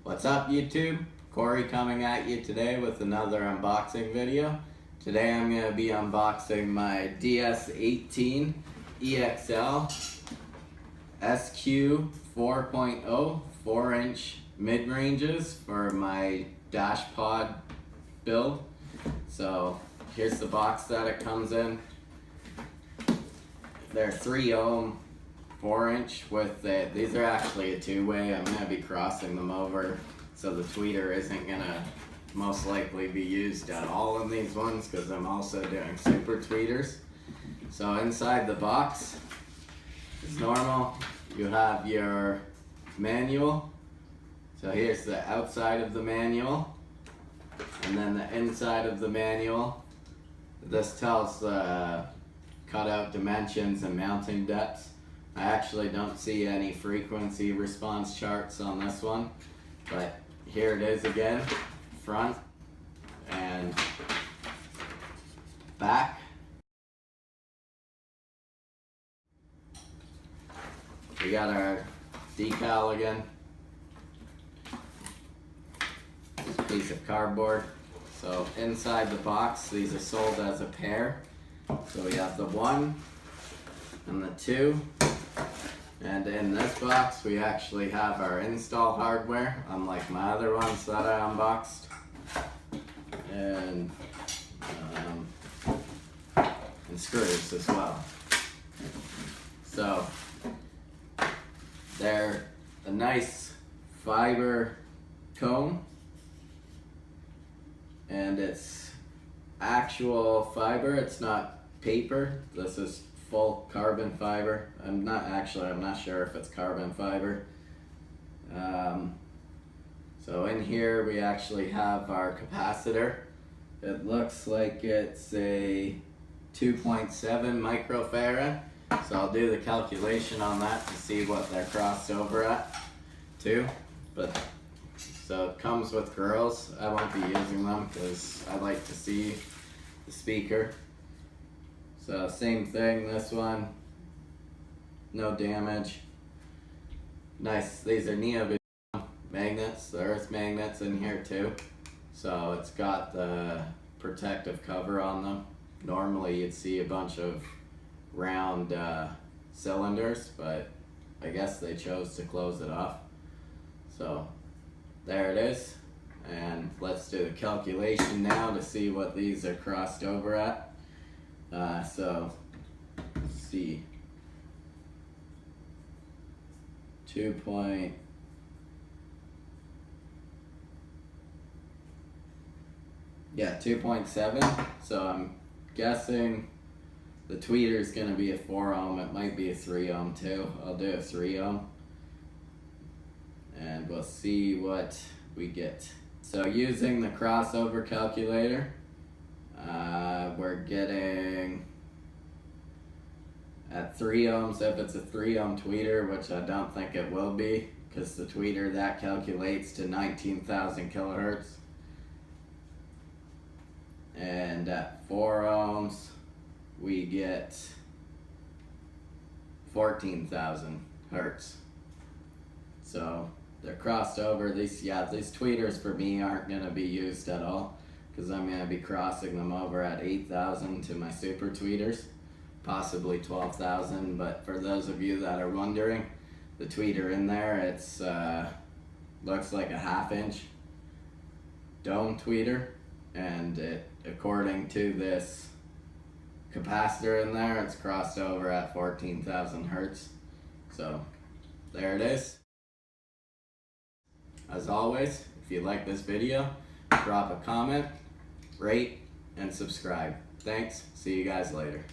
What's up YouTube? Corey coming at you today with another unboxing video. Today I'm going to be unboxing my DS18 EXL SQ4.0 4-inch mid-ranges for my dash pod build. So here's the box that it comes in. They're 3 ohm 4-inch with it. These are actually a two-way. I'm going to be crossing them over, so the tweeter isn't going to most likely be used at all in these ones because I'm also doing super tweeters. So inside the box, as normal, you have your manual. So here's the outside of the manual, and then the inside of the manual. This tells cutout dimensions and mounting depths. I actually don't see any frequency response charts on this one, but here it is again, front and back. We got our decal again, this piece of cardboard. So inside the box, these are sold as a pair. So we have the 1 and the 2. And in this box, we actually have our install hardware, unlike my other ones that I unboxed. And screws as well. So they're a nice fiber comb, and it's actual fiber, it's not paper. This is full carbon fiber. I'm not sure if it's carbon fiber. So in here we actually have our capacitor. It looks like it's a 2.7 microfarad. So I'll do the calculation on that to see what they're crossed over at too. But so it comes with grills. I won't be using them because I like to see the speaker. So same thing, this one, no damage. Nice, these are neodymium magnets, the earth magnets in here too. So it's got the protective cover on them. Normally you'd see a bunch of round cylinders, but I guess they chose to close it off. So there it is. And let's do the calculation now to see what these are crossed over at. So let's see, 2.7. So I'm guessing the tweeter is going to be a 4 ohm. It might be a 3 ohm too. I'll do a 3 ohm, and we'll see what we get. So using the crossover calculator, we're getting at 3 ohms, if it's a 3 ohm tweeter, which I don't think it will be, because the tweeter that calculates to 19,000 kilohertz. And at 4 ohms, we get 14,000 hertz. So they're crossed over. These tweeters for me aren't going to be used at all, because I'm going to be crossing them over at 8,000 to my super tweeters, possibly 12,000. But for those of you that are wondering, the tweeter in there, it's looks like a 1/2 inch dome tweeter, and it, according to this capacitor in there, it's crossed over at 14,000 hertz. So there it is. As always, if you like this video, drop a comment, rate, and subscribe. Thanks. See you guys later.